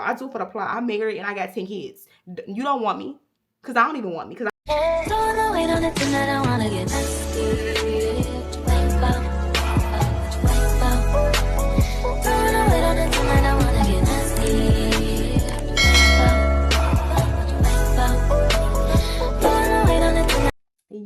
I do it for the plot. I'm married and I got 10 kids. You don't want me, because I don't even want me. Because Don't wait on it tonight, I wanna get nasty. Don't wait on it tonight, I wanna get nasty. Don't wait on it tonight.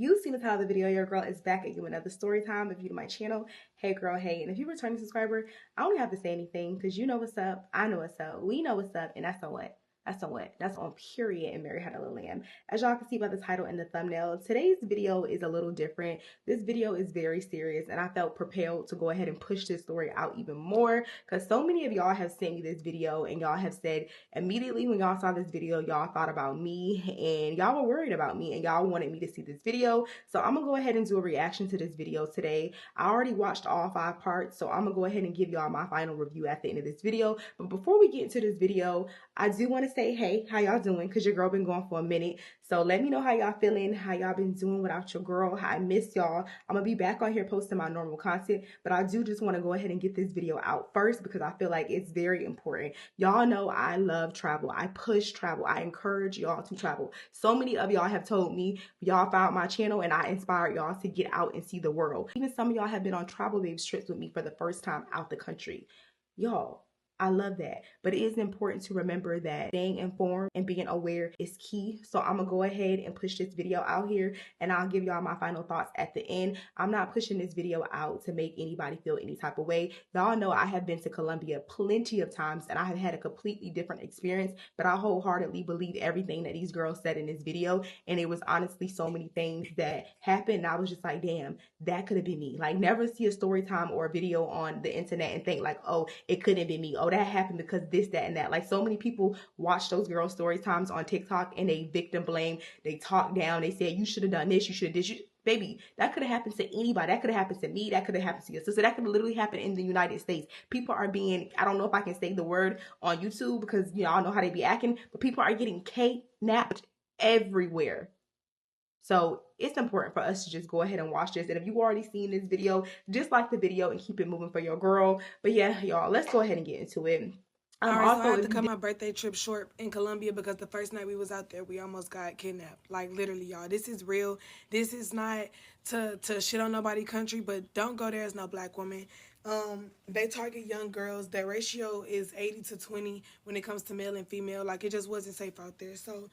you've seen the title of the video. Your girl is back at you another story time. If you're to my channel, hey girl, hey. And if you're a returning subscriber, I don't have to say anything because you know what's up. I know what's up. We know what's up. And that's on what? That's on what? That's on period and Mary Had a Little Lamb. As y'all can see by the title and the thumbnail, today's video is a little different. This video is very serious and I felt propelled to go ahead and push this story out even more because so many of y'all have sent me this video and y'all have said immediately when y'all saw this video, y'all thought about me and y'all were worried about me and y'all wanted me to see this video. So I'm gonna go ahead and do a reaction to this video today. I already watched all 5 parts, so I'm gonna go ahead and give y'all my final review at the end of this video. But before we get into this video, I do want to say, hey, how y'all doing? Because your girl been gone for a minute. So let me know how y'all feeling, how y'all been doing without your girl, how I miss y'all. I'm going to be back on here posting my normal content, but I do just want to go ahead and get this video out first because I feel like it's very important. Y'all know I love travel. I push travel. I encourage y'all to travel. So many of y'all have told me y'all found my channel and I inspired y'all to get out and see the world. Even some of y'all have been on travel babes trips with me for the first time out the country. Y'all, I love that. But it is important to remember that staying informed and being aware is key. So I'm going to go ahead and push this video out here and I'll give y'all my final thoughts at the end. I'm not pushing this video out to make anybody feel any type of way. Y'all know I have been to Colombia plenty of times and I have had a completely different experience, but I wholeheartedly believe everything that these girls said in this video. And it was honestly so many things that happened. And I was just like, damn, that could have been me. Like, never see a story time or a video on the internet and think like, oh, it couldn't have been me. Oh, that happened because this, that, and that. Like, so many people watch those girl story times on TikTok and they victim blame, they talk down, they say you should have done this, you should have this. Baby, that could have happened to anybody. That could have happened to me. That could have happened to your sister. That could have literally happened in the United States. People are being, I don't know if I can say the word on YouTube because y'all know how they be acting, but people are getting kidnapped everywhere. So it's important for us to just go ahead and watch this. And if you've already seen this video, just like the video and keep it moving for your girl. But yeah, y'all, let's go ahead and get into it. All right, so I had to cut my birthday trip short in Colombia because the first night we was out there, we almost got kidnapped. Like, literally, y'all. This is real. This is not to shit on nobody's country, but don't go there as no black woman. They target young girls. Their ratio is 80 to 20 when it comes to male and female. Like, it just wasn't safe out there. So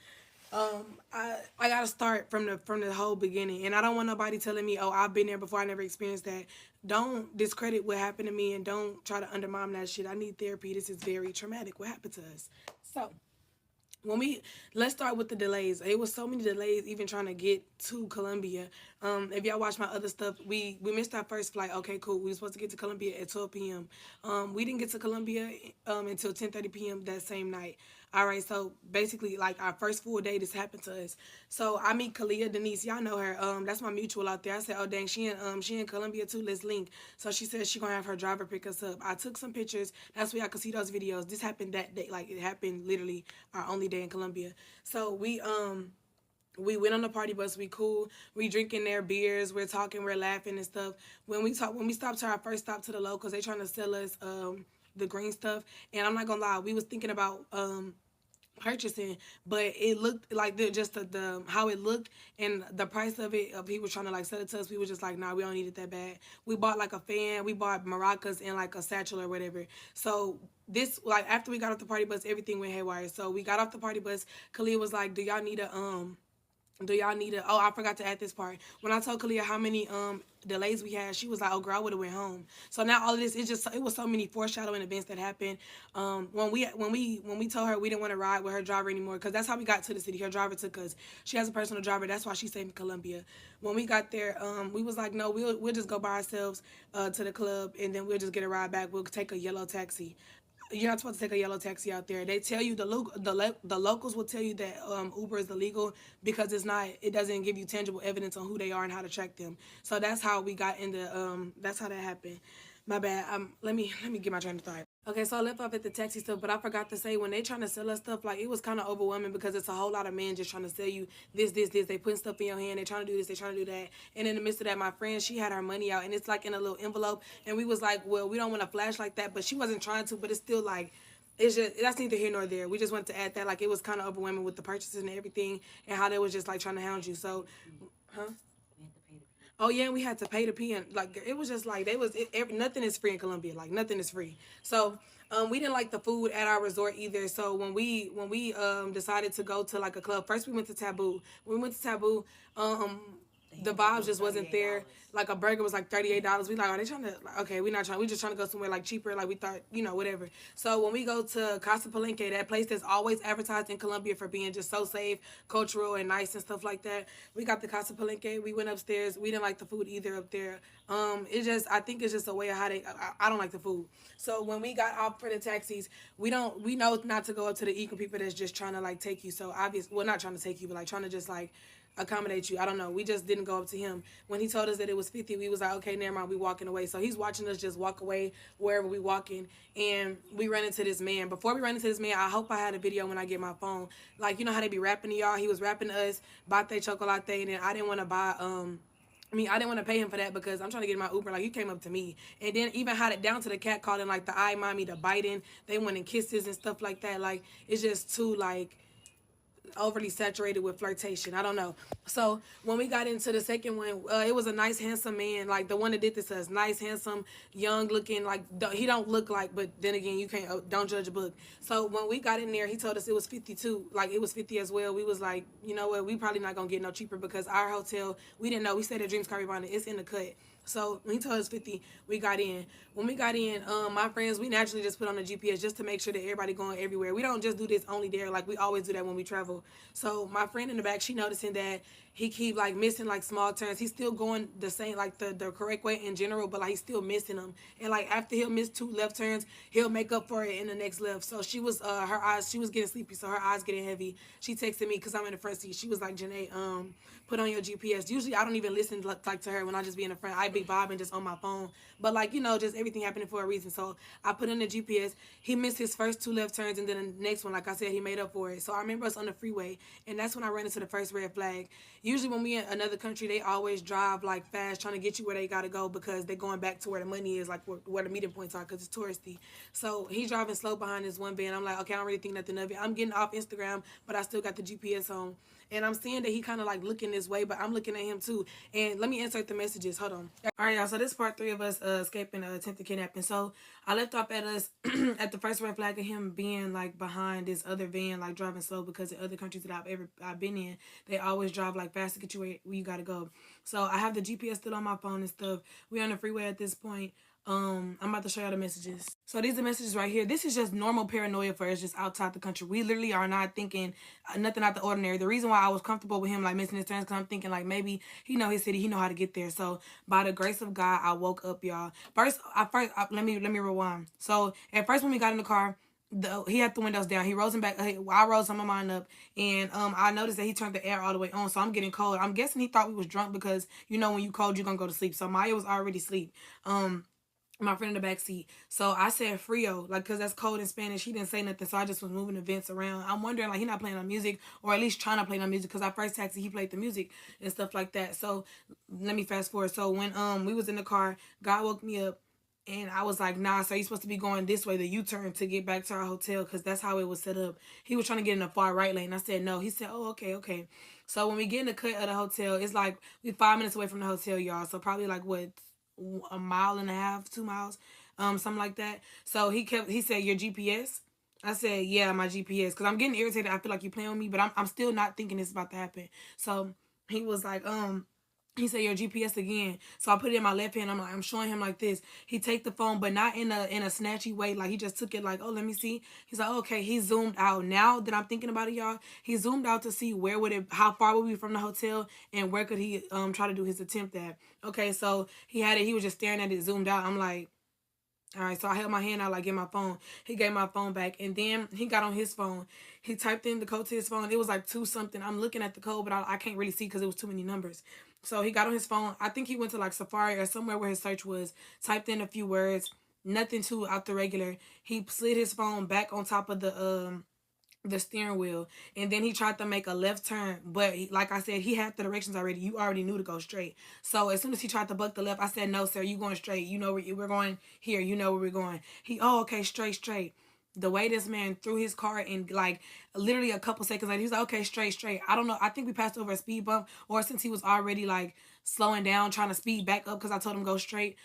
I gotta start from the whole beginning, and I don't want nobody telling me, oh, I've been there before, I never experienced that. Don't discredit what happened to me and don't try to undermine that shit. I need therapy. This is very traumatic what happened to us. So let's start with the delays. It was so many delays even trying to get to Colombia. If y'all watch my other stuff, we missed our first flight. Okay, cool. We were supposed to get to Colombia at 12 p.m. We didn't get to Colombia until 10:30 p.m. that same night. All right, so basically, like, our first full day, this happened to us. So I meet Kalia Denise. Y'all know her. That's my mutual out there. I said, oh dang, she in Colombia too. Let's link. So she said she gonna have her driver pick us up. I took some pictures. That's where I could see those videos. This happened that day. Like, it happened literally our only day in Colombia. So we went on the party bus. We cool. We drinking their beers. We're talking. We're laughing and stuff. When we stopped to our first stop to the locals, they trying to sell us the green stuff. And I'm not gonna lie, we was thinking about purchasing, but it looked like the how it looked and the price of it. He was trying to like sell it to us. We were just like, nah, we don't need it that bad. We bought like a fan. We bought maracas and like a satchel or whatever. So this, like, after we got off the party bus, everything went haywire. So we got off the party bus. Kalia was like, do y'all need a oh, I forgot to add this part. When I told Kalia how many delays we had, she was like, oh girl, I would have went home. So now all of this, it was so many foreshadowing events that happened. When we told her we didn't want to ride with her driver anymore, because that's how we got to the city. Her driver took us. She has a personal driver. That's why she stayed in Colombia. When we got there, we was like, no, we'll just go by ourselves to the club, and then we'll just get a ride back. We'll take a yellow taxi. You're not supposed to take a yellow taxi out there. They tell you, the locals will tell you that Uber is illegal because it doesn't give you tangible evidence on who they are and how to track them. So that's how we got into, that's how that happened. My bad. Let me get my train of thought. Okay, so I left off at the taxi stuff, but I forgot to say, when they trying to sell us stuff, like, it was kind of overwhelming because it's a whole lot of men just trying to sell you this. They putting stuff in your hand. They trying to do this. They trying to do that. And in the midst of that, my friend, she had her money out, and it's like in a little envelope. And we was like, well, we don't want to flash like that, but she wasn't trying to. But it's still like, it's just, that's neither here nor there. We just wanted to add that, like, it was kind of overwhelming with the purchases and everything, and how they was just like trying to hound you. So, huh? Oh yeah, we had to pay to pee, and like it was just like they was nothing is free in Colombia. Like nothing is free. So we didn't like the food at our resort either. So when we decided to go to like a club, first we went to Taboo. When we went to Taboo, um the vibes just wasn't there. Like a burger was like $38. We like, are they trying to? Like, okay, we not trying. We just trying to go somewhere like cheaper. Like we thought, whatever. So when we go to Casa Palenque, that place that's always advertised in Colombia for being just so safe, cultural, and nice and stuff like that. We got the Casa Palenque. We went upstairs. We didn't like the food either up there. It just, I think it's just a way of how they. I don't like the food. So when we got off for the taxis, we know not to go up to the equal people that's just trying to like take you. So obvious, well, not trying to take you, but like trying to just like accommodate you. I don't know. We just didn't go up to him. When he told us that it was 50, we was like, okay, never mind, we walking away. So he's watching us just walk away wherever we walking. And we ran into this man. Before we ran into this man, I hope I had a video when I get my phone. Like, you know how they be rapping to y'all? He was rapping to us, bate chocolate, and then I didn't want to buy, I didn't want to pay him for that because I'm trying to get my Uber. Like, you came up to me. And then even had it down to the cat calling, like, the eye mommy, the biting. They went in kisses and stuff like that. Like, it's just too, like, overly saturated with flirtation. I don't know. So when we got into the second one, it was a nice, handsome man. Like the one that did this to us, nice, handsome, young looking. Like he don't look like, but then again, you can't don't judge a book. So when we got in there, he told us it was 52. Like it was 50 as well. We was like, you know what? We probably not gonna get no cheaper because our hotel, we didn't know. We stayed at Dreams Caribana. It's in the cut. So when he told us 50, we got in. When we got in, my friends, we naturally just put on the GPS just to make sure that everybody going everywhere. We don't just do this only there. Like we always do that when we travel. So my friend in the back, she noticing that he keep like missing like small turns. He's still going the same, like the correct way in general, but like he's still missing them. And like after he'll miss 2 left turns, he'll make up for it in the next left. So she was, her eyes, she was getting sleepy. So her eyes getting heavy. She texted me because I'm in the front seat. She was like, Janae, put on your GPS. Usually I don't even listen like to her when I just be in the front. I be bobbing just on my phone. But like, just everything happening for a reason. So I put in the GPS. He missed his first 2 left turns, and then the next one, like I said, he made up for it. So I remember us on the freeway, and that's when I ran into the first red flag. Usually when we in another country, they always drive like fast, trying to get you where they gotta go because they're going back to where the money is, like where the meeting points are, because it's touristy. So he's driving slow behind this one van. I'm like, okay, I don't really think nothing of it. I'm getting off Instagram, but I still got the GPS on. And I'm seeing that he kind of like looking this way, but I'm looking at him too. And let me insert the messages. Hold on. All right, y'all. So this is part 3 of us escaping attempted kidnapping. So I left off at us at the first red flag of him being like behind this other van, like driving slow, because in other countries that I've been in, they always drive like fast to get you where you gotta go. So I have the GPS still on my phone and stuff. We on the freeway at this point. I'm about to show y'all the messages. So these are messages right here. This is just normal paranoia for us just outside the country. We literally are not thinking nothing out the ordinary. The reason why I was comfortable with him like missing his turns, because I'm thinking like maybe he know his city, he know how to get there. So by the grace of God, I woke up, y'all. Let me rewind. So at first when we got in the car, he had the windows down. He rose them back. I rose some of mine up, and I noticed that he turned the air all the way on. So I'm getting cold. I'm guessing he thought we was drunk because when you cold, you're gonna go to sleep. So Maya was already asleep. My friend in the back seat. So I said Frio, like, because that's cold in Spanish. He didn't say nothing, so I just was moving the vents around. I'm wondering, like, he not playing on music, or at least trying to play on music, because our first taxi, he played the music and stuff like that. So let me fast forward. So when we was in the car, God woke me up, and I was like, nah, so you're supposed to be going this way, the U-turn, to get back to our hotel, because that's how it was set up. He was trying to get in the far right lane. I said no. He said, oh, okay. So when we get in the cut of the hotel, it's like we 5 minutes away from the hotel, y'all. So probably like, what, a mile and a half, 2 miles, something like that. So he said, your GPS? I said, yeah, my GPS, because I'm getting irritated. I feel like you're playing with me, but I'm still not thinking this is about to happen. So he was like, he said, your GPS again. So I put it in my left hand. I'm showing him like this. He take the phone, but not in a snatchy way. Like he just took it like, oh, let me see. He's like, okay. He zoomed out. Now that I'm thinking about it, y'all, he zoomed out to see how far would we be from the hotel, and where could he try to do his attempt at. Okay, so he had it. He was just staring at it, zoomed out. I'm like, all right, so I held my hand out, like, get my phone. He gave my phone back, and then he got on his phone. He typed in the code to his phone. It was like 2 something. I'm looking at the code, but I can't really see because it was too many numbers. So he got on his phone. I think he went to like Safari or somewhere where his search was, typed in a few words, nothing too out the regular. He slid his phone back on top of the steering wheel, and then he tried to make a left turn, but like I said, he had the directions already. You already knew to go straight. So as soon as he tried to buck the left, I said, no, sir, you going straight. You know where we're going here. You know where we're going. Okay, straight. the way this man threw his car in, like literally a couple seconds later, he was like, okay, straight. I don't know. I think we passed over a speed bump, or since he was already like slowing down, trying to speed back up because I told him go straight.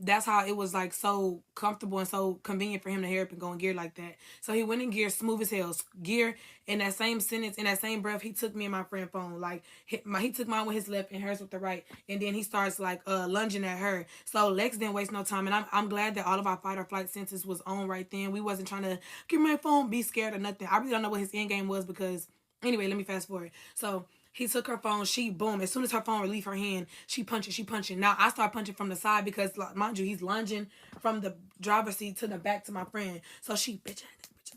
That's how it was like so comfortable and so convenient for him to hurry up and go in gear like that. So he went in gear, smooth as hell, gear. In that same sentence, in that same breath, he took me and my friend phone. Like he took mine with his left and hers with the right, and then he starts like lunging at her. So Lex didn't waste no time, and I'm glad that all of our fight or flight senses was on right then. We wasn't trying to give my phone, be scared or nothing. I really don't know what his end game was because anyway, let me fast forward. So he took her phone. She boom. As soon as her phone relieved her hand, she punching. She punching. Now I start punching from the side because, like, mind you, he's lunging from the driver's seat to the back to my friend. So she bitch,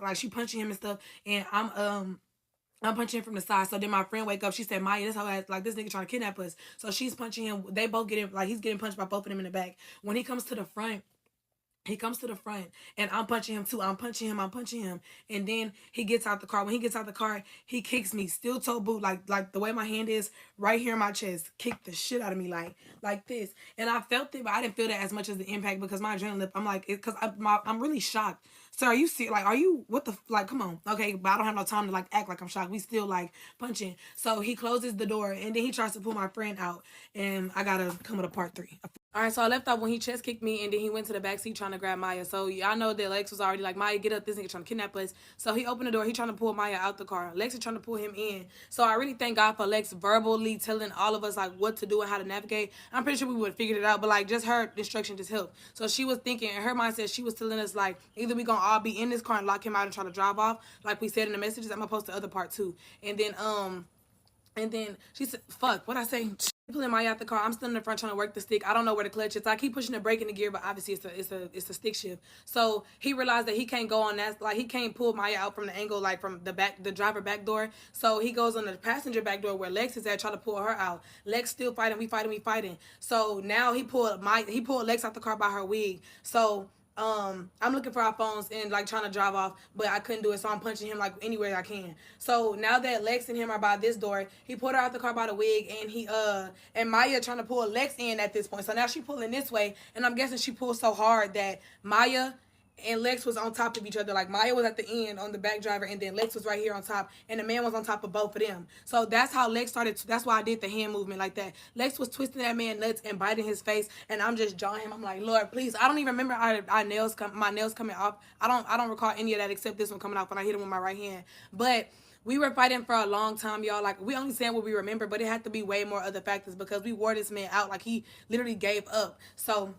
like she punching him and stuff, and I'm punching him from the side. So then my friend wake up. She said, Maya, this how like this nigga trying to kidnap us. So she's punching him. They both getting like he's getting punched by both of them in the back. When he comes to the front, and I'm punching him too. I'm punching him. And then he gets out the car. When he gets out the car, he kicks me, steel toe boot, like the way my hand is right here in my chest, kicked the shit out of me like this. And I felt it, but I didn't feel that as much as the impact because my adrenaline, I'm like, because I'm really shocked. So are you see like are you what the like come on, okay, but I don't have no time to like act like I'm shocked. We still like punching. So he closes the door and then he tries to pull my friend out, and I gotta come with a part 3. All right, so I left off when he chest kicked me, and then he went to the back seat trying to grab Maya. So y'all know that Lex was already like, Maya, get up, this nigga trying to kidnap us. So he opened the door, he trying to pull Maya out the car. Lex is trying to pull him in. So I really thank God for Lex verbally telling all of us like what to do and how to navigate. I'm pretty sure we would have figured it out, but like just her instruction just helped. So she was thinking, in her mindset, she was telling us like, either we gonna all be in this car and lock him out and try to drive off, like we said in the messages. I'm gonna post the other part too. And then she said, fuck, what I say? Pulling Maya out the car. I'm still in the front trying to work the stick. I don't know where the clutch is. I keep pushing the brake and the gear, but obviously it's a stick shift. So he realized that he can't go on that, like he can't pull Maya out from the angle, like from the driver back door. So he goes on the passenger back door where Lex is at, trying to pull her out. Lex still fighting. We fighting. So now he pulled Lex out the car by her wig. So I'm looking for our phones and like trying to drive off, but I couldn't do it, so I'm punching him like anywhere I can. So now that Lex and him are by this door, he pulled her out the car by the wig, and and Maya trying to pull Lex in at this point. So now she pulling this way, and I'm guessing she pulled so hard that Maya and Lex was on top of each other. Like Maya was at the end on the back driver, and then Lex was right here on top, and the man was on top of both of them. So that's how Lex started. That's why I did the hand movement like that. Lex was twisting that man nuts and biting his face, and I'm just jawing him. I'm like, Lord, please. I don't even remember my nails coming off. I don't recall any of that except this one coming off when I hit him with my right hand. But we were fighting for a long time, y'all. Like, we only saying what we remember, but it had to be way more other factors because we wore this man out. Like, he literally gave up. So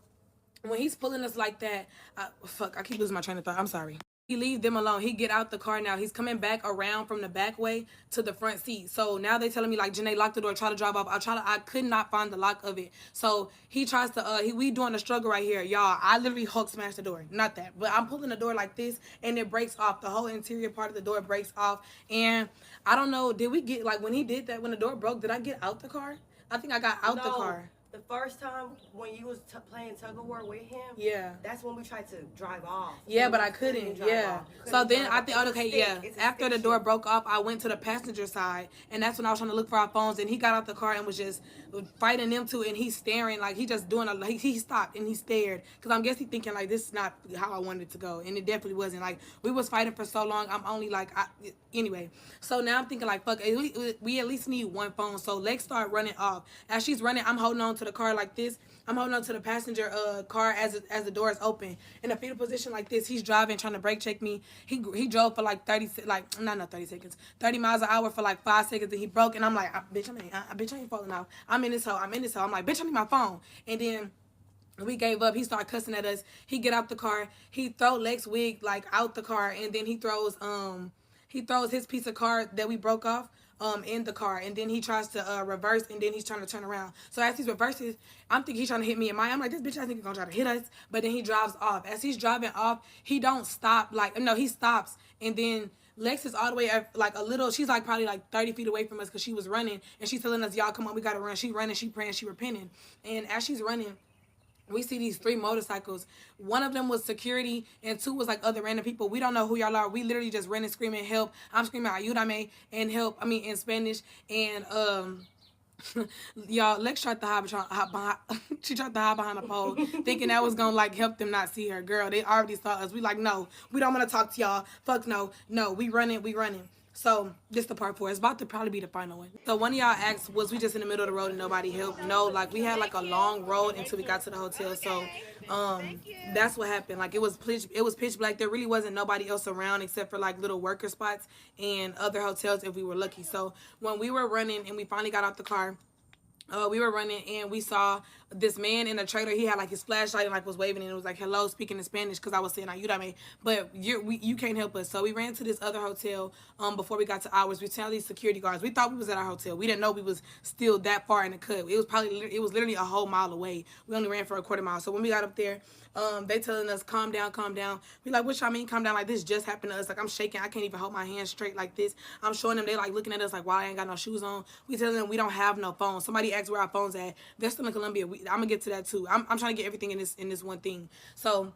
when he's pulling us like that, I keep losing my train of thought. I'm sorry. He leave them alone. He get out the car now. He's coming back around from the back way to the front seat. So now they telling me like, Janae, lock the door, try to drive off. I could not find the lock of it. So he tries to we doing a struggle right here, y'all. I literally Hulk smashed the door. Not that, but I'm pulling the door like this and it breaks off. The whole interior part of the door breaks off. And I don't know, did we get like when he did that, when the door broke, did I get out the car? I think I got out the car. The first time when you was playing tug of war with him, yeah, that's when we tried to drive off. Yeah, but I couldn't. Yeah. So then I think, okay, yeah. After the door broke off, I went to the passenger side, and that's when I was trying to look for our phones. And he got out the car and was just fighting them two, and he's staring like he just doing he stopped and he stared because I'm guessing thinking like this is not how I wanted it to go, and it definitely wasn't. Like we was fighting for so long. I'm only like anyway. So now I'm thinking like fuck, we at least need one phone. So Lex start running off. As she's running, I'm holding on to the car like this. I'm holding on to the passenger car as the door is open in a fetal position like this. He's driving, trying to brake check me. He drove for like 30 seconds, 30 miles an hour for like 5 seconds, and he broke. And I'm like, bitch, I ain't falling off. I'm in this hole. I'm like, bitch, I need my phone. And then we gave up. He started cussing at us. He get out the car. He throw Lex wig like out the car, and then he throws his piece of car that we broke off in the car, and then he tries to reverse, and then he's trying to turn around. So as he's reverses, I'm thinking he's trying to hit me and Maya. I'm like, this bitch I think he's gonna try to hit us, but then he drives off. As he's driving off, he don't stop. Like, no, he stops, and then Lex is all the way at, like a little, she's like probably like 30 feet away from us because she was running, and she's telling us, y'all come on, we gotta run. She running, she praying, she repenting. And as she's running, we see these 3 motorcycles. One of them was security, and 2 was like other random people. We don't know who y'all are. We literally just running, screaming help. I'm screaming ayúdame and help. I mean in Spanish. And Y'all, Lex tried to hide behind she tried to hide behind a pole, thinking that was gonna like help them not see her. Girl, they already saw us. We like, no, we don't want to talk to y'all. Fuck no, no, we running. So this the part 4. It's about to probably be the final one. So one of y'all asked, was we just in the middle of the road and nobody helped? No, like we had like a long road until we got to the hotel. So that's what happened. Like it was pitch black. There really wasn't nobody else around except for like little worker spots and other hotels if we were lucky. So when we were running and we finally got out the car, we were running and we saw this man in a trailer. He had like his flashlight and like was waving and it was like hello, speaking in Spanish, because I was saying ayúdame, but you can't help us. So we ran to this other hotel before we got to ours. We tell these security guards, we thought we was at our hotel. We didn't know we was still that far in the cut. It was literally a whole mile away. We only ran for a quarter mile. So when we got up there, they telling us calm down. We like, what y'all mean calm down? Like this just happened to us. Like I'm shaking, I can't even hold my hands straight like this. I'm showing them, they like looking at us like, why I ain't got no shoes on. We telling them we don't have no phone. Somebody asked where our phones at. They're still in Colombia. I'm gonna get to that too. I'm trying to get everything in this one thing. So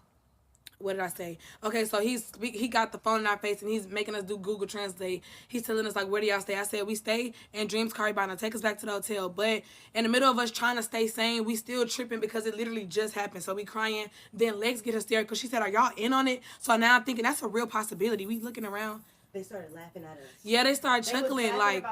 what did I say? Okay, so he got the phone in our face and he's making us do Google Translate. He's telling us like, where do y'all stay? I said we stay in Dreams Caribana. Take us back to the hotel. But in the middle of us trying to stay sane, we still tripping because it literally just happened. So we crying. Then Lex get hysterical. She said, are y'all in on it? So now I'm thinking that's a real possibility. We looking around. They started laughing at us. Yeah, they started chuckling like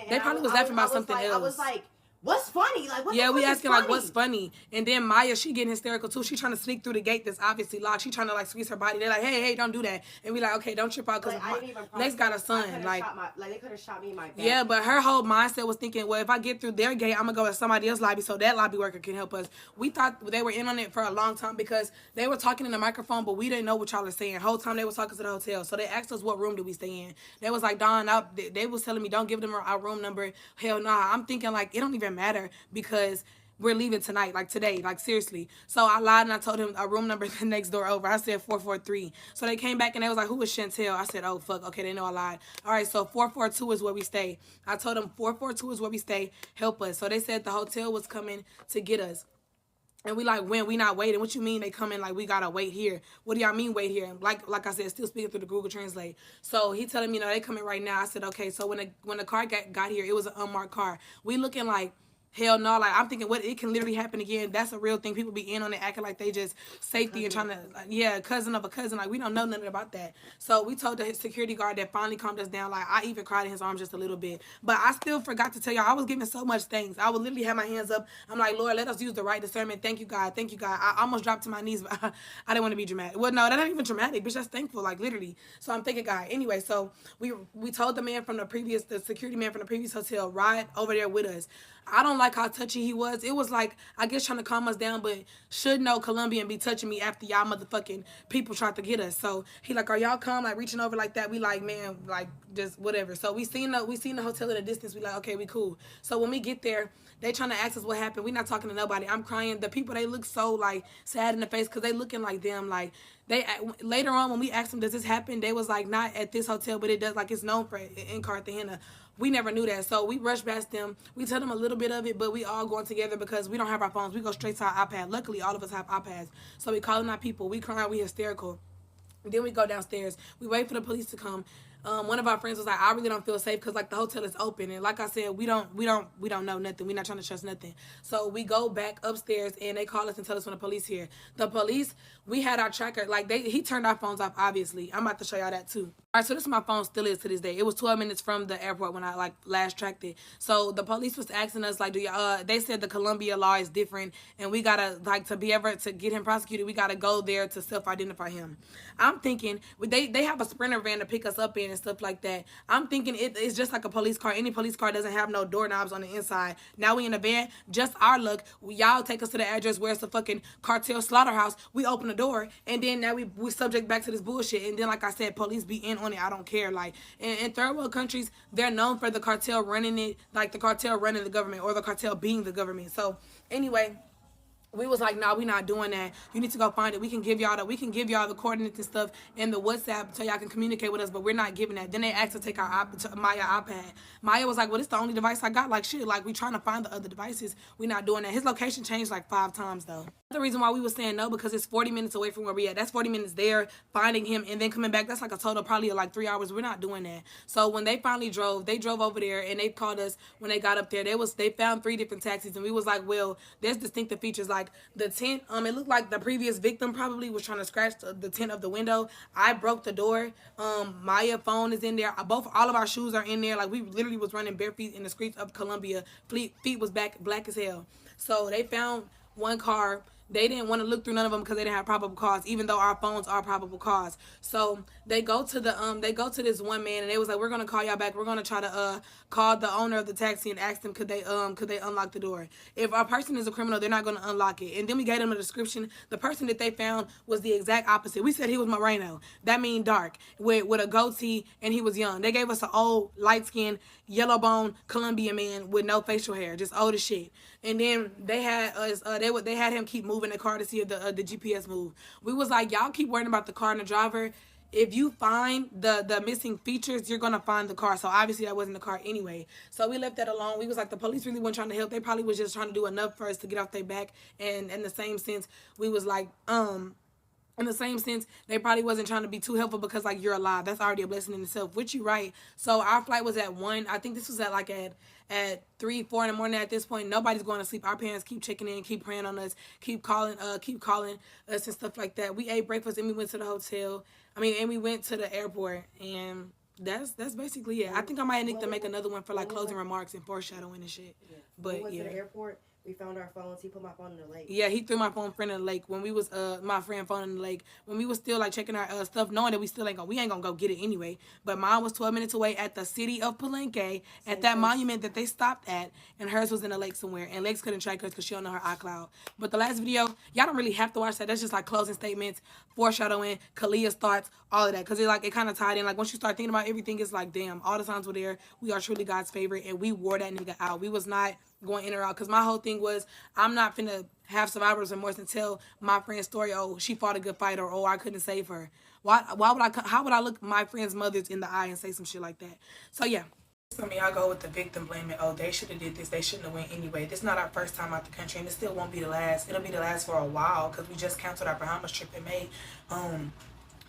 they probably was laughing about something else. I was like, what's funny? Like, what? Yeah, the we fuck asking is like, what's funny? And then Maya, she getting hysterical too. She trying to sneak through the gate that's obviously locked. She trying to like squeeze her body. They're like, hey, don't do that. And we like, okay, don't trip out because Lex got a son. Like they could have shot me in my back. Yeah, but her whole mindset was thinking, well, if I get through their gate, I'm gonna go to somebody else's lobby so that lobby worker can help us. We thought they were in on it for a long time because they were talking in the microphone, but we didn't know what y'all were saying. Whole time they was talking to the hotel. So they asked us what room do we stay in. They was like, Dawn, they was telling me don't give them our room number. Hell nah. I'm thinking like it don't even matter because we're leaving tonight, like today, like seriously. So I lied and I told him a room number the next door over. I said 443. So they came back and they was like, who is Chantel? I said, oh, fuck. Okay, they know I lied. All right, so 442 is where we stay. I told them 442 is where we stay. Help us. So they said the hotel was coming to get us. And we like, when we not waiting? What you mean they coming like we gotta wait here? What do y'all mean wait here? Like I said, still speaking through the Google Translate. So he telling me, no, they coming right now. I said, okay. So when the car got here, it was an unmarked car. We looking like, hell no, like I'm thinking what it can literally happen again. That's a real thing. People be in on it acting like they just safety and trying to cousin of a cousin. Like we don't know nothing about that. So we told the security guard that finally calmed us down. Like I even cried in his arms just a little bit. But I still forgot to tell y'all I was giving so much thanks. I would literally have my hands up. I'm like, Lord, let us use the right discernment. Thank you, God. Thank you, God. I almost dropped to my knees, but I didn't want to be dramatic. Well, no, that ain't even dramatic, bitch. That's thankful, like literally. So I'm thanking God. Anyway, so we told the security man from the previous hotel, ride over there with us. I don't like how touchy he was. It was like, I guess trying to calm us down, but should know Colombian be touching me after y'all motherfucking people tried to get us. So he like, are y'all calm? Like reaching over like that. We like, man, like just whatever. So we seen the hotel in the distance. We like, okay, we cool. So when we get there, they trying to ask us what happened. We not talking to nobody. I'm crying. The people, they look so like sad in the face because they looking like them. Like they later on when we asked them, does this happen? They was like, not at this hotel, but it does. Like it's known for in Cartagena. We never knew that. So we rushed past them. We tell them a little bit of it, but we all going together because we don't have our phones. We go straight to our iPad. Luckily, all of us have iPads. So we calling our people. We crying. We hysterical. Then we go downstairs. We wait for the police to come. One of our friends was like, I really don't feel safe because like the hotel is open, and like I said, we don't know nothing. We're not trying to trust nothing. So we go back upstairs and they call us and tell us when the police here. The police, we had our tracker, like he turned our phones off, obviously. I'm about to show y'all that too. All right, so this is my phone, still is to this day. It was 12 minutes from the airport when I like last tracked it. So the police was asking us like, they said the Colombia law is different and we gotta like to get him prosecuted, we gotta go there to self-identify him. I'm thinking they have a Sprinter van to pick us up in and stuff like that. I'm thinking it's just like a police car. Any police car doesn't have no doorknobs on the inside. Now we in a van, just our luck. Y'all take us to the address where it's a fucking cartel slaughterhouse. We open the door and then now we subject back to this bullshit. And then like I said, police be in on it. I don't care. Like in third world countries, they're known for the cartel running it, like the cartel running the government or the cartel being the government. So anyway, we was like, nah, we not doing that. You need to go find it. We can give y'all the coordinates and stuff in the WhatsApp so y'all can communicate with us, but we're not giving that. Then they asked to take Maya iPad. Maya was like, well, it's the only device I got. Like shit, like we trying to find the other devices. We not doing that. His location changed like 5 times though. The reason why we were saying no, because it's 40 minutes away from where we at. That's 40 minutes there, finding him, and then coming back. That's like a total probably of like 3 hours. We're not doing that. So when they finally drove, they drove over there and they called us when they got up there. They found 3 different taxis, and we was like, well, there's distinctive features like the tent. It looked like the previous victim probably was trying to scratch the tent of the window. I broke the door. Maya phone is in there. All of our shoes are in there. Like we literally was running bare feet in the streets of Colombia. Feet was black as hell. So they found one car. They didn't want to look through none of them because they didn't have probable cause, even though our phones are probable cause. So they go to this one man and they was like, we're gonna call y'all back. We're gonna try to call the owner of the taxi and ask them could they unlock the door. If a person is a criminal, they're not gonna unlock it. And then we gave them a description. The person that they found was the exact opposite. We said he was Moreno. That means dark with a goatee, and he was young. They gave us an old light skinned yellow bone Colombian man with no facial hair, just old as shit. And then they had us. They had him keep moving the car to see if the GPS moved. We was like, y'all keep worrying about the car and the driver. If you find the missing features, you're gonna find the car. So obviously that wasn't the car anyway. So we left that alone. We was like, the police really weren't trying to help. They probably was just trying to do enough for us to get off their back. And in the same sense, we was like, in the same sense, they probably wasn't trying to be too helpful because like you're alive. That's already a blessing in itself, which you right. So our flight was at 1. I think this was at 3, 4 in the morning. At this point, nobody's going to sleep. Our parents keep checking in, keep praying on us, keep calling us and stuff like that. We ate breakfast and we went to the hotel. And we went to the airport, and that's basically it. I think I might need to make another one for like closing remarks and foreshadowing and shit. Yeah. But we went yeah. to the airport. We found our phones. He put my phone in the lake. Yeah, he threw my phone friend in the lake when we was my friend phone in the lake when we was still like checking our stuff, knowing that we ain't gonna go get it anyway. But mine was 12 minutes away at the city of Palenque at that monument that they stopped at, and hers was in the lake somewhere. And Lex couldn't track hers because she don't know her iCloud. But the last video, y'all don't really have to watch that. That's just like closing statements, foreshadowing, Kalia's thoughts, all of that, because it kind of tied in. Like once you start thinking about everything, it's like damn, all the signs were there. We are truly God's favorite, and we wore that nigga out. We was not going in or out, because my whole thing was I'm not finna have survivor's remorse and tell my friend's story, oh, she fought a good fight, or oh, I couldn't save her. How would I look my friend's mothers in the eye and say some shit like that? So yeah. Some of y'all go with the victim blaming, oh, they should have did this, they shouldn't have went anyway. This is not our first time out the country, and it still won't be the last. It'll be the last for a while, because we just canceled our Bahamas trip in May.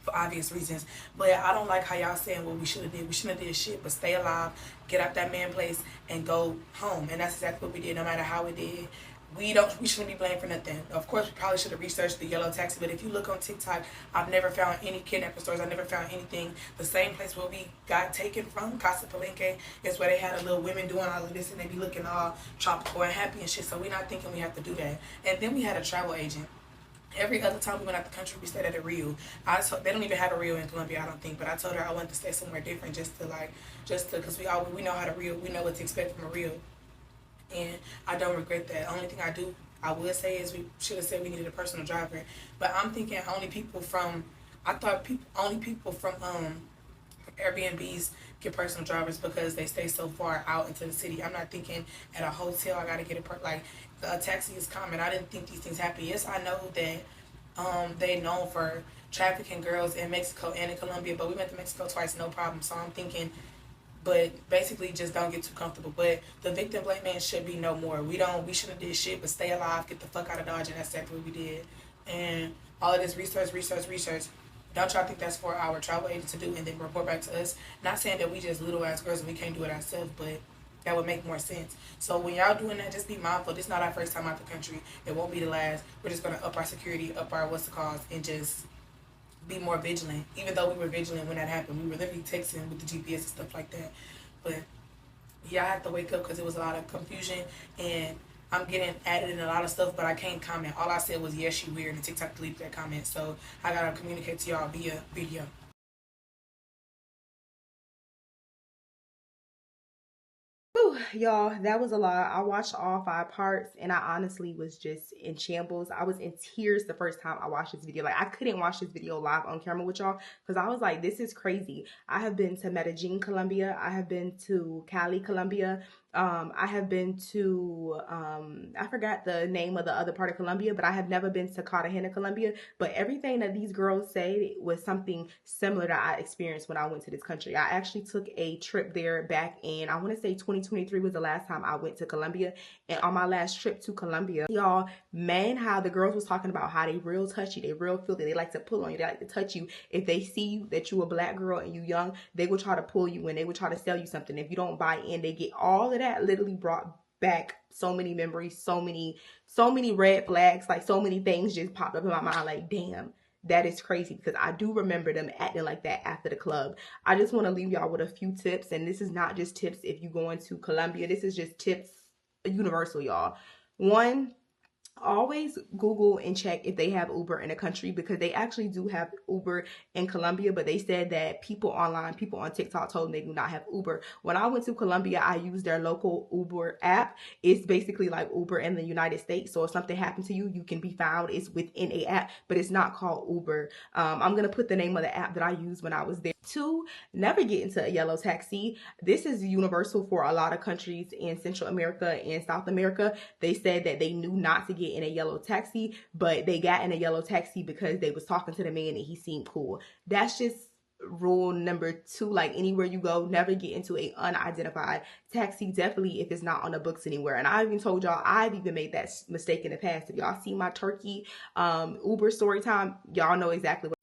For obvious reasons. But I don't like how y'all saying what we should have did. We shouldn't have did shit, but stay alive, get out that man place, and go home. And that's exactly what we did, no matter how we did. We shouldn't be blamed for nothing. Of course, we probably should have researched the yellow taxi, but if you look on TikTok, I've never found any kidnapping stories. I never found anything. The same place where we got taken from, Casa Palenque, is where they had a little women doing all of this, and they be looking all tropical and happy and shit. So we're not thinking we have to do that. And then we had a travel agent. Every other time we went out the country, we stayed at a Rio. They don't even have a Rio in Colombia, I don't think. But I told her I wanted to stay somewhere different, because we know how to Rio. We know what to expect from a Rio, and I don't regret that. Only thing I would say is we should have said we needed a personal driver. But I'm thinking only people from Airbnbs get personal drivers because they stay so far out into the city. I'm not thinking at a hotel I gotta get a taxi is common. I didn't think these things happen. Yes, I know that they known for trafficking girls in Mexico and in Colombia, but we went to Mexico twice, no problem. So I'm thinking, but basically just don't get too comfortable. But the victim blaming should be no more. We shouldn't have did shit, but stay alive, get the fuck out of Dodge, and that's exactly what we did. And all of this research. Don't y'all think that's for our travel agent to do and then report back to us? Not saying that we just little ass girls and we can't do it ourselves, but that would make more sense. So when y'all doing that, just be mindful. This is not our first time out the country. It won't be the last. We're just going to up our security, up our and just be more vigilant. Even though we were vigilant when that happened. We were literally texting with the GPS and stuff like that. But yeah, I had to wake up because it was a lot of confusion, and I'm getting added in a lot of stuff, but I can't comment. All I said was, yes, you weird, and TikTok deleted that comment. So I got to communicate to y'all via video. Whew, y'all, that was a lot. I watched all 5 parts, and I honestly was just in shambles. I was in tears the first time I watched this video. Like, I couldn't watch this video live on camera with y'all because I was like, this is crazy. I have been to Medellin, Colombia. I have been to Cali, Colombia. I have been to I forgot the name of the other part of Colombia, but I have never been to Cartagena, Colombia. But everything that these girls say was something similar that I experienced when I went to this country. I actually took a trip there back in, I want to say 2023 was the last time I went to Colombia. And on my last trip to Colombia, y'all, man, how the girls was talking about how they real touchy, they real filthy, they like to pull on you, they like to touch you. If they see you that you a black girl and you young, they will try to pull you in, they will try to sell you something. If you don't buy in, they get all of that. Literally brought back so many memories, so many red flags, like so many things just popped up in my mind, like damn, that is crazy, because I do remember them acting like that after the club. I just want to leave y'all with a few tips, and this is not just tips if you going to Colombia, this is just tips universal, y'all. One, always Google and check if they have Uber in a country, because they actually do have Uber in Colombia, but they said that people online, people on TikTok told them they do not have Uber. When I went to Colombia, I used their local Uber app. It's basically like Uber in the United States. So if something happened to you, you can be found. It's within a app, but it's not called Uber. I'm going to put the name of the app that I used when I was there. Two, never get into a yellow taxi. This is universal for a lot of countries in Central America and South America. They said that they knew not to get in a yellow taxi, but they got in a yellow taxi because they was talking to the man and he seemed cool. That's just rule number two. Like anywhere you go, never get into a unidentified taxi, definitely if it's not on the books anywhere. And I even told y'all, I've even made that mistake in the past. If y'all see my Turkey Uber story time, y'all know exactly what.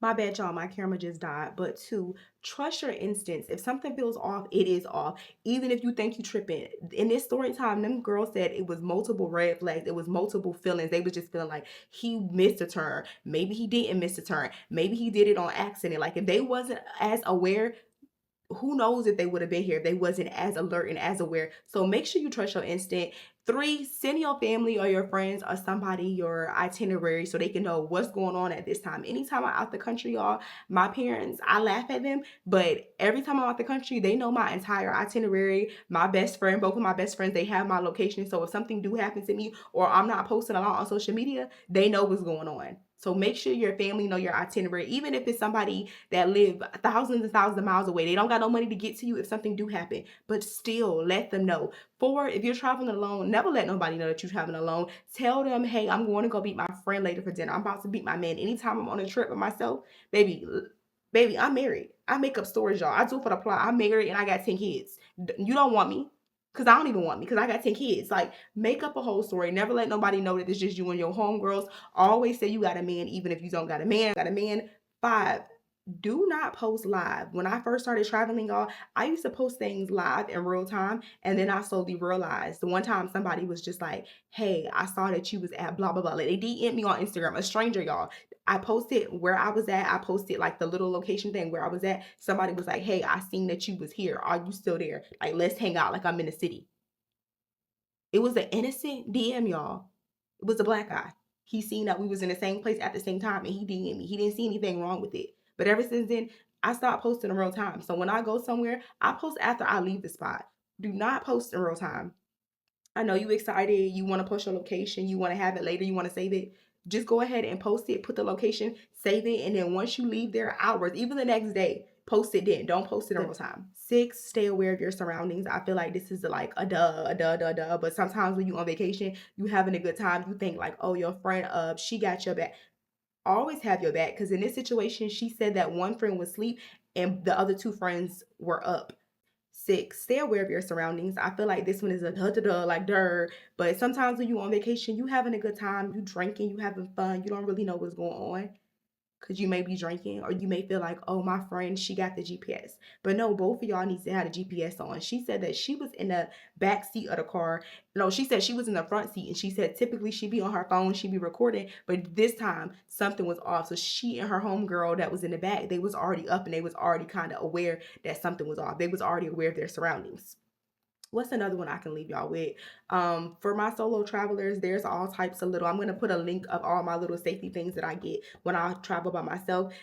My bad, y'all. My camera just died. But two, trust your instincts. If something feels off, it is off. Even if you think you tripping. In this story time, them girls said it was multiple red flags. It was multiple feelings. They was just feeling like he missed a turn. Maybe he didn't miss a turn. Maybe he did it on accident. Like if they wasn't as aware, who knows if they would have been here if they wasn't as alert and as aware. So make sure you trust your instinct. Three, send your family or your friends or somebody your itinerary so they can know what's going on at this time. Anytime I'm out the country, y'all, my parents, I laugh at them, but every time I'm out the country, they know my entire itinerary. My best friend, both of my best friends, they have my location. So if something do happen to me or I'm not posting a lot on social media, they know what's going on. So make sure your family know your itinerary, even if it's somebody that live thousands and thousands of miles away. They don't got no money to get to you if something do happen, but still let them know. Four, if you're traveling alone, never let nobody know that you're traveling alone. Tell them, hey, I'm going to go meet my friend later for dinner. I'm about to meet my man. Anytime I'm on a trip with myself, baby, baby, I'm married. I make up stories, y'all. I do it for the plot. I'm married and I got 10 kids. You don't want me. Cause I don't even want me, cause I got 10 kids. Like, make up a whole story. Never let nobody know that it's just you and your homegirls. Always say you got a man, even if you don't got a man. Got a man. Five, do not post live. When I first started traveling, y'all, I used to post things live in real time, and then I slowly realized. The one time somebody was just like, "Hey, I saw that you was at blah blah blah." Like, they DM me on Instagram, a stranger, y'all. I posted where I was at. I posted like the little location thing where I was at. Somebody was like, "Hey, I seen that you was here. Are you still there? Like, let's hang out. Like, I'm in the city." It was an innocent DM, y'all. It was a black guy. He seen that we was in the same place at the same time, and he DM'd me. He didn't see anything wrong with it. But ever since then, I stopped posting in real time. So when I go somewhere, I post after I leave the spot. Do not post in real time. I know you excited, you want to post your location, you want to have it later, you want to save it. Just go ahead and post it, put the location, save it, and then once you leave there, hours, even the next day, post it then. Don't post it in real time. Six, stay aware of your surroundings. I feel like this is like a duh, a duh, duh, duh. But sometimes when you on vacation, you having a good time, you think like, oh, your friend she got your back. Always have your back, because in this situation, she said that one friend was asleep and the other two friends were up. Six, stay aware of your surroundings. I feel like this one is a duh duh duh, like duh. But sometimes when you on vacation, you having a good time, you drinking, you having fun, you don't really know what's going on because you may be drinking, or you may feel like, oh, my friend, she got the GPS. But no, both of y'all need to have the GPS on. She said that she was in the back seat of the car. No, she said she was in the front seat, and she said typically she'd be on her phone, she'd be recording, but this time something was off. So she and her homegirl that was in the back, they was already up and they was already kind of aware that something was off. They was already aware of their surroundings. What's another one I can leave y'all with? For my solo travelers, there's all types of little, I'm going to put a link of all my little safety things that I get when I travel by myself.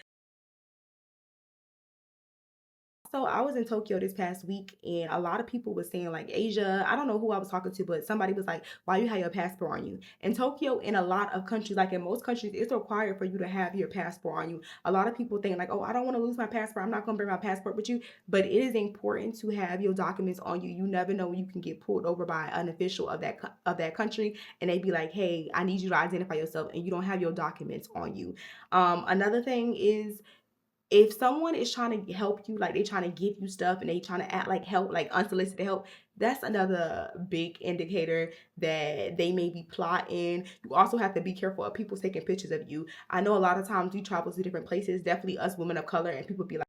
So I was in Tokyo this past week, and a lot of people were saying like Asia. I don't know who I was talking to, but somebody was like, "Why you have your passport on you?" In Tokyo, in a lot of countries, like in most countries, it's required for you to have your passport on you. A lot of people think like, "Oh, I don't want to lose my passport. I'm not going to bring my passport with you." But it is important to have your documents on you. You never know when you can get pulled over by an official of that country, and they be like, "Hey, I need you to identify yourself," and you don't have your documents on you. Another thing is if someone is trying to help you, like they trying to give you stuff and they trying to act like help, like unsolicited help, that's another big indicator that they may be plotting. You also have to be careful of people taking pictures of you. I know a lot of times we travel to different places, definitely us women of color, and people be like,